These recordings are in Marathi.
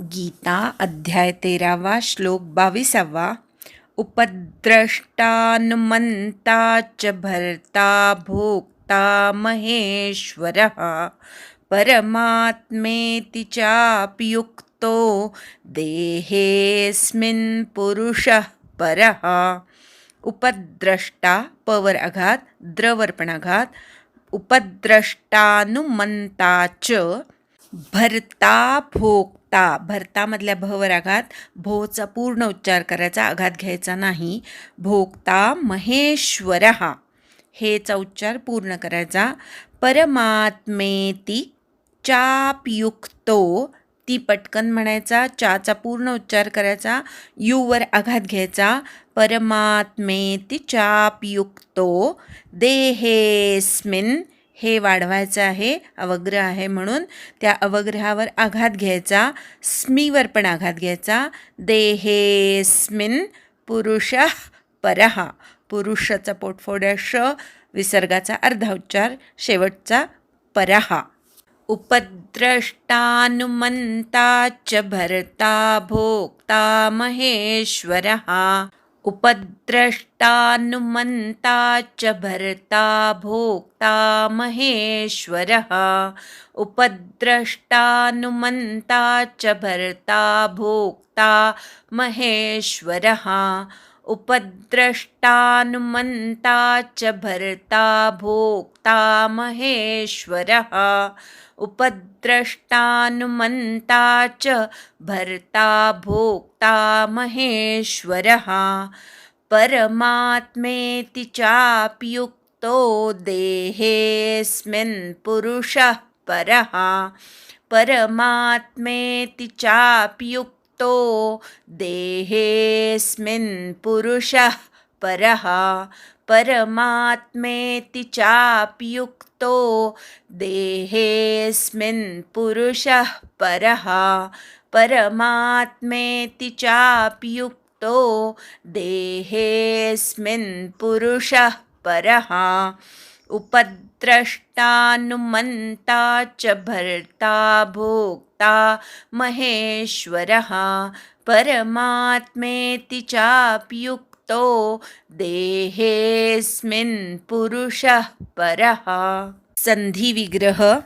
गीता अध्याय 13 श्लोक 22. उपद्रष्टानुमन्ता च भर्ता भोक्ता महेश्वरः परमात्मेति चाप्युक्तो देहेऽस्मिन् पुरुषः परः. उपद्रष्टा पवर आघात द्रवर पण आघात. उपद्रष्टानुमंता च भरता भोक्ता भरतामधल्या भवर आघात भोचा पूर्ण उच्चार करायचा, आघात घ्यायचा नाही. भोक्ता महेश्वरः हेचा उच्चार पूर्ण करायचा. परमात्मेति चाप्युक्तो ती पटकन म्हणायचा, चाचा पूर्ण उच्चार करायचा, यूवर आघात घ्यायचा. परमात्मेति चाप्युक्तो देहेस्मिन् हे वाढवायचं आहे, अवग्रह आहे म्हणून त्या अवग्रहावर आघात घ्यायचा. स्मीवर पण आघात घ्यायचा. देहेस्मिन् पुरुषः परः पुरुषाचा पोटफोड्या श विसर्गाचा अर्धा उच्चार शेवटचा परः. उपद्रष्टानुमन्ता च भर्ता भोक्ता महेश्वरः. उपद्रष्टानुमन्ता च भर्ता भोक्ता महेश्वरः. उपद्रष्टानुमन्ता च भर्ता भोक्ता महेश्वरः. उपद्रष्टानुमन्ता च भर्ता भोक्ता महेश्वरः. उपद्रष्टानुमन्ता च भर्ता भोक्ता महेश्वरः. परमात्मेति चाप्युक्तो देहेऽस्मिन् पुरुषः परः. परमात्मेति चाप्युक्तो देहेऽस्मिन् पुरुषः परः. परमात्मेति चाप्युक्तो देहेऽस्मिन् पुरुषः परः. परमात्मेति चाप्युक्तो देहेऽस्मिन् पुरुषः परः. उपद्रष्टानुमन्ता च भर्ता भोक्ता महेश्वरः. परमात्मेति चाप्युक्तो देहेऽस्मिन् पुरुषः परः. संधि विग्रह.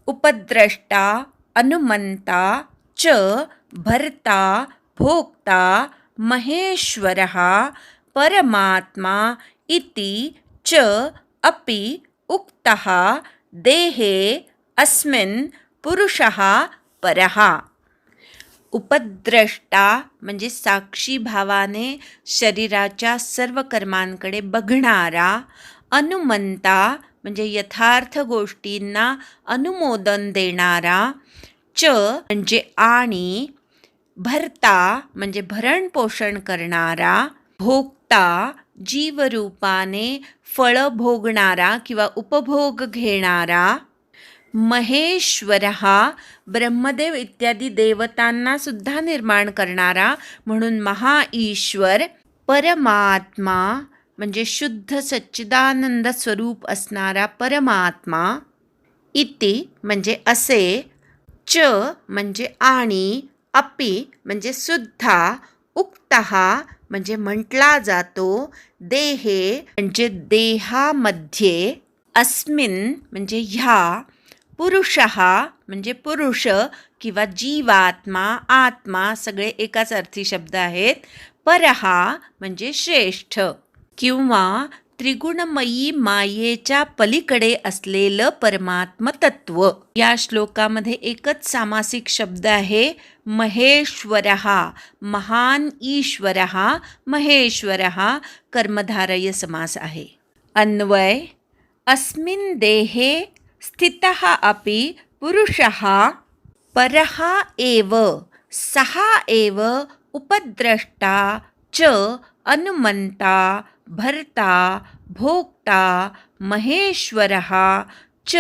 उपद्रष्टा अनुमंता च भर्ता भोक्ता महेश्वरः परमात्मा इति च अपि उक्तः देहे अस्मिन् पुरुषः परः. उपद्रष्टा म्हणजे साक्षी भावाने शरीराच्या सर्व कर्मांकडे बघणारा. अनुमंता म्हणजे यथार्थ गोष्टींना अनुमोदन देणारा. च म्हणजे आणि. भर्ता म्हणजे भरणपोषण करणारा. भोक्ता जीवरूपाने फळ भोगणारा किंवा उपभोग घेणारा. महेश्वरः ब्रह्मदेव इत्यादी देवतांना सुद्धा निर्माण करणारा म्हणून महाईश्वर. परमात्मा म्हणजे शुद्ध सच्चिदानंद स्वरूप असणारा परमात्मा. इति म्हणजे असे. च म्हणजे आणि. अपि म्हणजे सुद्धा. उक्तः म्हणजे म्हटला जातो. देहे म्हणजे देहामध्ये. अस्मिन् म्हणजे ह्या. पुरुषः म्हणजे पुरुष किंवा जीवात्मा आत्मा सगळे एकाच अर्थी शब्द आहेत. परः म्हणजे श्रेष्ठ किंवा त्रिगुणमयी मायेच्या पलीकडे असलेलं परमात्म तत्व. या श्लोकामध्ये एकच सामासिक शब्द आहे महेश्वरः. महान ईश्वरः महेश्वरः कर्मधारय समास आहे. अन्वय. अस्मिन् देहे स्थितः अपि पुरुषः परः एव. सः एव उपद्रष्टा च अनुमंता भर्ता भोक्ता महेश्वरः च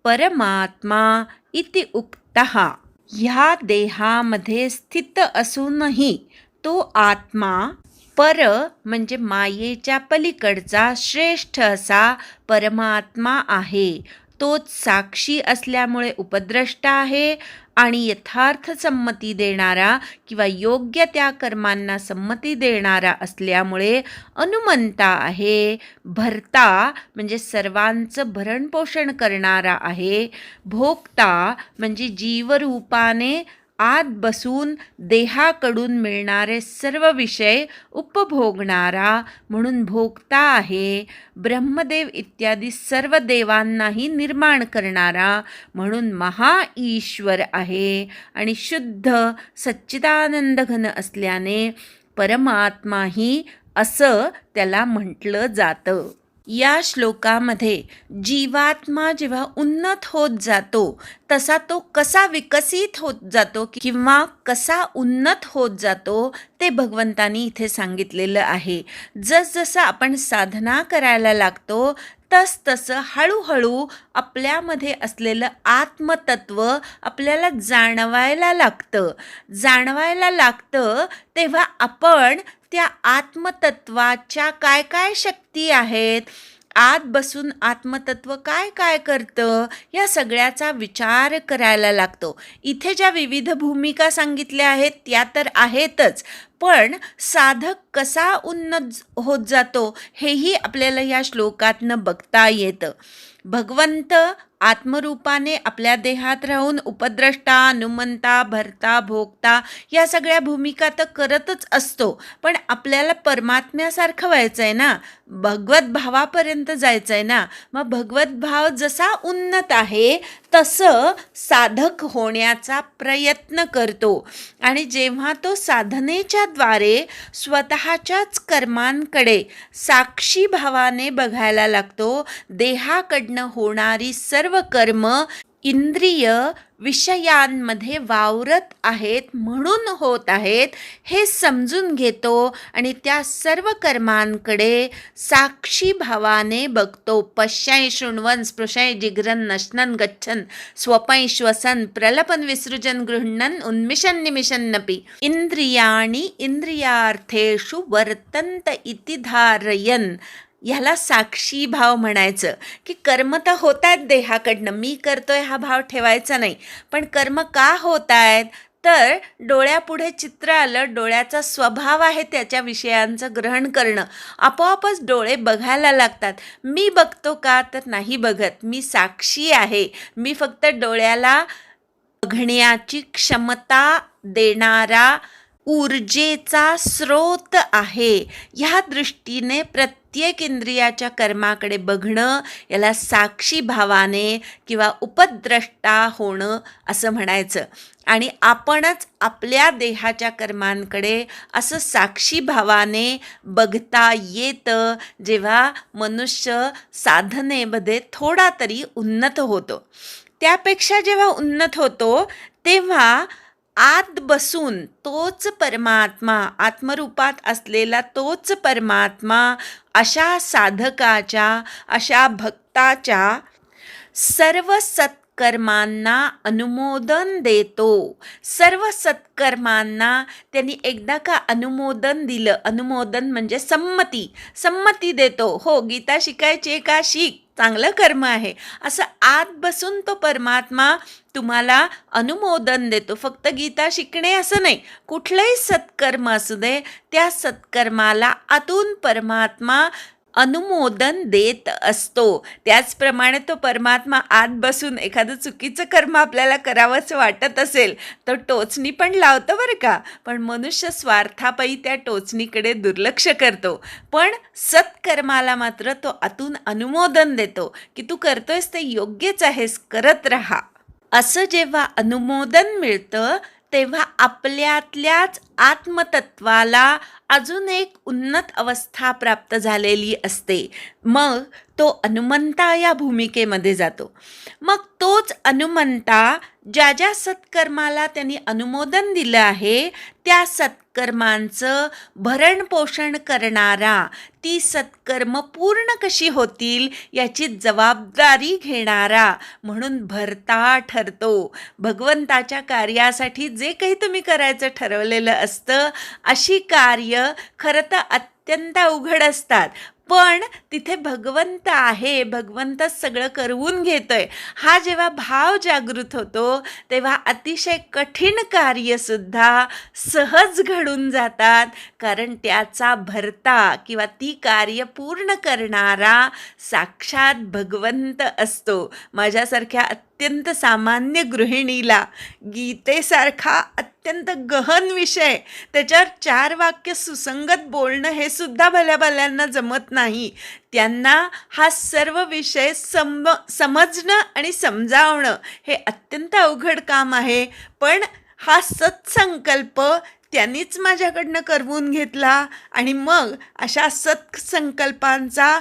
परमात्मा इति उक्तः. ह्या देहामध्ये स्थित असूनही तो आत्मा पर म्हणजे मायेच्या पलीकडचा श्रेष्ठ असा परमात्मा आहे. तोच साक्षी असल्यामुळे उपद्रष्टा आहे आणि यथार्थ संमती देणारा किंवा योग्य त्या कर्मांना संमती देणारा असल्यामुळे अनुमंता आहे. भर्ता म्हणजे सर्वांचं भरणपोषण करणारा आहे. भोक्ता म्हणजे जीवरूपाने आत बसून देहाकडून मिळणारे सर्व विषय उपभोगणारा म्हणून भोक्ता आहे. ब्रह्मदेव इत्यादी सर्व देवांनाही निर्माण करणारा म्हणून महाईश्वर आहे. आणि शुद्ध सच्चिदानंद घन असल्याने परमात्माही असं त्याला म्हटलं जातं. या श्लोकामध्ये जीवात्मा जेव्हा उन्नत होत जातो तसा तो कसा विकसित होत जातो किंवा कसा उन्नत होत जातो ते भगवंतानी इथे सांगितलेलं आहे. जसजसं आपण साधना करायला लागतो तसतसं हळूहळू आपल्यामध्ये असलेलं आत्मतत्व आपल्याला जाणवायला लागतं तेव्हा आपण त्या आत्मतत्वाच्या काय काय शक्ती आहेत, आत बसून आत्मतत्व काय काय करतं या सगळ्याचा विचार करायला लागतो. इथे ज्या विविध भूमिका सांगितल्या आहेत त्या तर आहेतच, पण साधक कसा उन्नत होत जातो हेही आपल्याला या श्लोकातनं बघता येतं. भगवंत आत्मरूपाने आपल्या देहात राहून उपद्रष्टा, अनुमंता, भर्ता, भोक्ता या सगळ्या भूमिका तर करतच असतो, पण आपल्याला परमात्म्यासारखं व्हायचं आहे ना, भगवत भावापर्यंत जायचं आहे ना. मग भगवत भाव जसा उन्नत आहे तसं साधक होण्याचा प्रयत्न करतो. आणि जेव्हा तो साधनेच्या द्वारे स्वतःच्याच कर्मांकडे साक्षी भावाने बघायला लागतो, देहाकडनं होणारी सर्व कर्म इंद्रिय विषयांमध्ये वावरत आहेत म्हणून होत आहेत हे समजून घेतो आणि त्या सर्व कर्मांकडे साक्षी भावाने बघतो. पश्यै शृण्वन् स्पृशै जिघ्रन् नश्नन् गच्छन् स्वपै श्वसन् प्रलपन् विसृजन् गृह्णन् उन्मिषन् निमिषन्नपि इंद्रियाणि इंद्रियार्थेषु वर्तन्त इति धारयन्. ह्याला साक्षी भाव म्हणायचं की कर्म तर होत आहेत देहाकडनं, मी करतोय हा भाव ठेवायचा नाही. पण कर्म का होत आहेत तर डोळ्यापुढे चित्र आलं, डोळ्याचा स्वभाव आहे त्याच्या विषयांचं ग्रहण करणं, आपोआपच डोळे बघायला लागतात. मी बघतो का तर नाही बघत, मी साक्षी आहे. मी फक्त डोळ्याला बघण्याची क्षमता देणारा ऊर्जेचा स्रोत आहे. ह्या दृष्टीने प्रत्येक इंद्रियाच्या कर्माकडे बघणं याला साक्षी भावाने किंवा उपद्रष्टा होणं असं म्हणायचं. आणि आपणच आपल्या देहाच्या कर्मांकडे असं साक्षी भावाने बघता येतं जेव्हा मनुष्य साधनेमध्ये थोडा तरी उन्नत होतो. त्यापेक्षा जेव्हा उन्नत होतो तेव्हा आत बसून तोच परमात्मा, आत्मरूपात असलेला तोच परमात्मा अशा साधकाच्या, अशा भक्ताच्या सर्व सत्कर्मांना अनुमोदन देतो. सर्व सत्कर्मांना त्यांनी एकदा का अनुमोदन दिलं, अनुमोदन म्हणजे संमती देतो. हो, गीता शिकायची का शिक, चांगलं कर्म आहे असं आत बसून तो परमात्मा तुम्हाला अनुमोदन देतो. फक्त गीता शिकणे असं नाही, कुठलंही सत्कर्म असू दे त्या सत्कर्माला आतून परमात्मा अनुमोदन देत असतो. त्याचप्रमाणे तो परमात्मा आत बसून एखादं चुकीचं कर्म आपल्याला करावंच वाटत असेल तर टोचणी पण लावतो बरं का, पण मनुष्य स्वार्थापायी त्या टोचणीकडे दुर्लक्ष करतो. पण सत्कर्माला मात्र तो आतून अनुमोदन देतो की तू करतोयस ते योग्यच आहेस, करत राहा. असं जेव्हा अनुमोदन मिळतं तेव्हा आपल्यातल्याच आत्मतत्वाला अजून एक उन्नत अवस्था प्राप्त झालेली असते. मग तो अनुमंता या भूमिकेमध्ये जातो. मग तोच अनुमंता ज्या ज्या सत्कर्माला त्यांनी अनुमोदन दिलं आहे त्या सत्कर्मांचं भरणपोषण करणारा, ती सत्कर्म पूर्ण कशी होतील याची जबाबदारी घेणारा म्हणून भर्ता ठरतो. भगवंताच्या कार्यासाठी जे काही तुम्ही करायचं ठरवलेलं असतं अशी कार्य खरं तर अत्यंत अवघड असतात, पण तिथे भगवंत आहे, भगवंत सगळं करवून घेतोय, हा जेव्हा भाव जागृत होतो तेव्हा अतिशय कठीण कार्यसुद्धा सहज घडून जातात, कारण त्याचा भरता किंवा ती कार्य पूर्ण करणारा साक्षात भगवंत असतो. माझ्यासारख्या अत्यंत सामान्य गृहिणीला गीतेसारखा अत्यंत गहन विषय, त्याच्यावर 4 वाक्य सुसंगत बोलणं हे सुद्धा भल्याभल्यांना जमत नाही. त्यांना हा सर्व विषय समजणं आणि समजावणं हे अत्यंत अवघड काम आहे. पण हा सत्संकल्प त्यांनीच माझ्याकडनं करवून घेतला आणि मग अशा सत्संकल्पांचा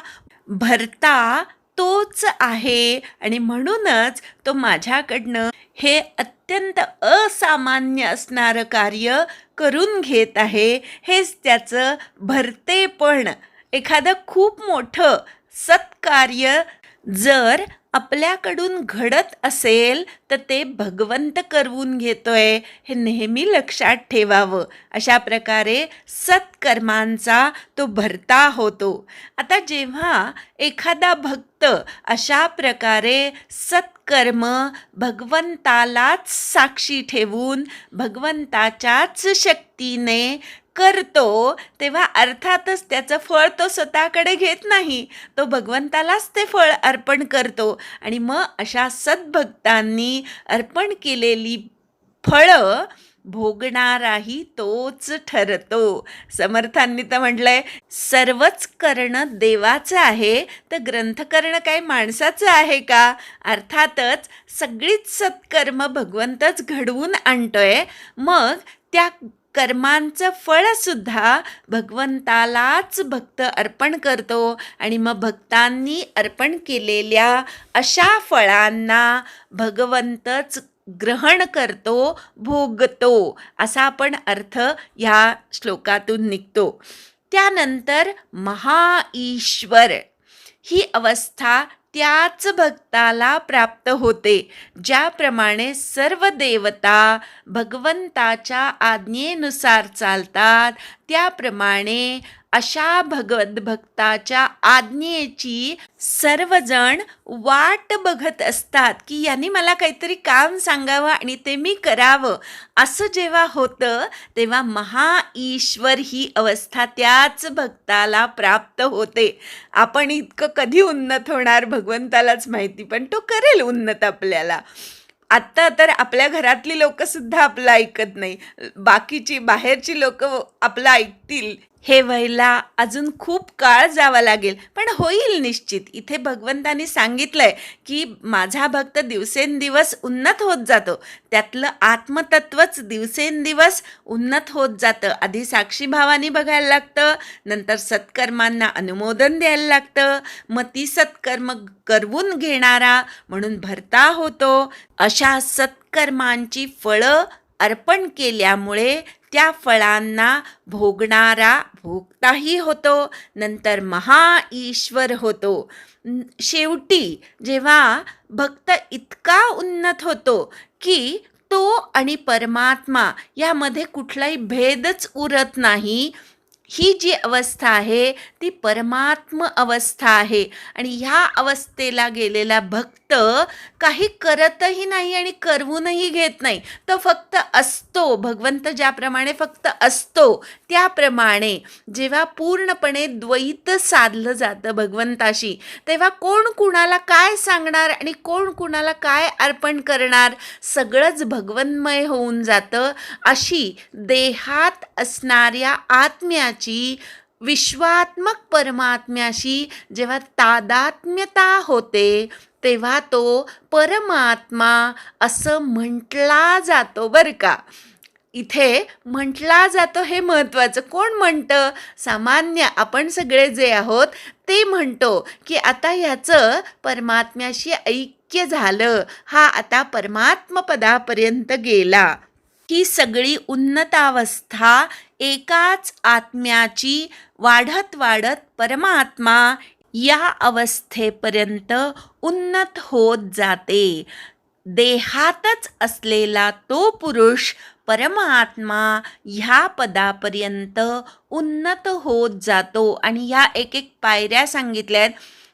भरता तोच आहे आणि म्हणूनच तो माझ्याकडनं हे अत्यंत असामान्य असणारं कार्य करून घेत आहे. हेच त्याचं भरतेपण. एखादं खूप मोठं सत्कार्य जर आपल्याकडून घडत असेल तर ते भगवंत करवून घेतोय हे नेहमी लक्षात ठेवावं. अशा प्रकारे सत्कर्मांचा तो भरता होतो. आता जेव्हा एखादा भक्त अशा प्रकारे सत्कर्म भगवंतालाच साक्षी ठेवून भगवंताच्याच शक्तीने करतो, तेव्हा अर्थातच त्याचं फळ तो स्वतःकडे घेत नाही, तो भगवंतालाच ते फळ अर्पण करतो. आणि मग अशा सद्भक्तांनी अर्पण केलेली फळं भोगणाराही तोच ठरतो. समर्थांनी तर म्हटलंय, सर्वच करणं देवाचं आहे तर ग्रंथ करणं काय माणसाचं आहे का? अर्थातच सगळीच सत्कर्म भगवंतच घडवून आणतोय. मग त्या कर्मांचं फळसुद्धा भगवंतालाच भक्त अर्पण करतो आणि मग भक्तांनी अर्पण केलेल्या अशा फळांना भगवंतच ग्रहण करतो, भोगतो, असा पण अर्थ ह्या श्लोकातून निघतो. त्यानंतर महाईश्वर ही अवस्था त्याच भक्ताला प्राप्त होते, ज्याप्रमाणे सर्व देवता भगवंताच्या आज्ञेनुसार चालतात, त्याप्रमाणे अशा भक्ताच्या आज्ञेची सर्वजण वाट बघत असतात की यांनी मला काहीतरी काम सांगावं आणि ते मी करावं. असं जेव्हा होतं तेव्हा महाईश्वर ही अवस्था त्याच भक्ताला प्राप्त होते. आपण इतकं कधी उन्नत होणार भगवंतालाच माहिती, पण तो करेल उन्नत आपल्याला. आत्ता तर आपल्या घरातली लोकंसुद्धा आपलं ऐकत नाही, बाकीची बाहेरची लोक आपलं ऐकतील हे व्हायला अजून खूप काळ जावा लागेल, पण होईल निश्चित. इथे भगवंतानी सांगितलंय की माझा भक्त दिवसेंदिवस उन्नत होत जातो, त्यातलं आत्मतत्वच दिवसेंदिवस उन्नत होत जातं. आधी साक्षीभावानी बघायला लागतं, नंतर सत्कर्मांना अनुमोदन द्यायला लागतं, मग ती सत्कर्म करवून घेणारा म्हणून भरता होतो. अशा सत्कर्मांची फळं अर्पण केल्यामुळे त्या फळांना भोगणारा भोगताही होतो, नंतर महाईश्वर होतो. शेवटी जेव्हा भक्त इतका उन्नत होतो की तो आणि परमात्मा यामध्ये कुठलाही भेदच उरत नाही, ही जी अवस्था आहे ती परमात्म अवस्था आहे. आणि ह्या अवस्थेला गेलेला भक्त काही करतही नाही आणि करवूनही घेत नाही, तो फक्त असतो. भगवंत ज्याप्रमाणे फक्त असतो त्याप्रमाणे जेव्हा पूर्णपणे द्वैत साधलं जातं भगवंताशी, तेव्हा कोण कुणाला काय सांगणार आणि कोण कुणाला काय अर्पण करणार, सगळंच भगवन्मय होऊन जातं. अशी देहात असणाऱ्या आत्म्याची विश्वात्मक परमात्म्याशी जेव्हा तादात्म्यता होते तेव्हा तो परमात्मा असं म्हटला जातो बरं का. इथे म्हटला जातो हे महत्त्वाचं. कोण म्हणतं? सामान्य आपण सगळे जे आहोत ते म्हणतो की आता ह्याचं परमात्म्याशी ऐक्य झालं, हा आता परमात्मपदापर्यंत गेला. ही सगळी उन्नतावस्था एकाच आत्म्याची वाढत वाढत परमात्मा या अवस्थेपर्यंत उन्नत होत जाते. देहातच असलेला तो पुरुष परमात्मा ह्या पदापर्यंत उन्नत होत जातो. आणि ह्या एक एक पायऱ्या सांगितल्यात.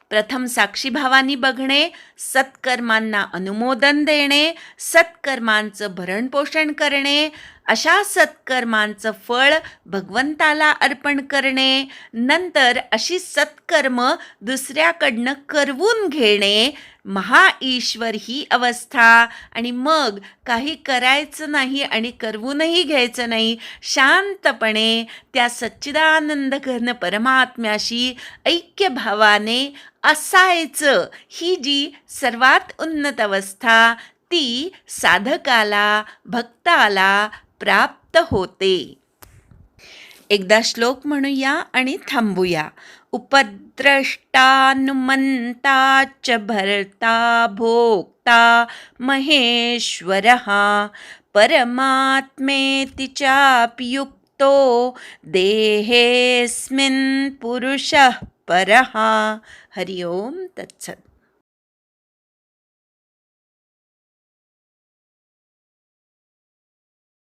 प्रथम साक्षीभावानी बघणे, सत्कर्मांना अनुमोदन देणे, सत्कर्मांचं भरणपोषण करणे, अशा सत्कर्मांचं फळ भगवंताला अर्पण करणे, नंतर अशी सत्कर्म दुसऱ्याकडनं करवून घेणे, महाईश्वर ही अवस्था. आणि मग काही करायचं नाही आणि करवूनही घ्यायचं नाही, शांतपणे त्या सच्चिदानंद घन परमात्म्याशी ऐक्यभावाने असायचं. ही जी सर्वात उन्नत अवस्था ती साधकाला, भक्ताला प्राप्त होते. एकदा श्लोक म्हणूया आणि थांबूया. उपद्रष्टानुमंता च भर्ता भोक्ता महेश्वरः परमात्मेति चापि युक्तो देहेऽस्मिन् पुरुषः परः. हरि ओम तत्सत्.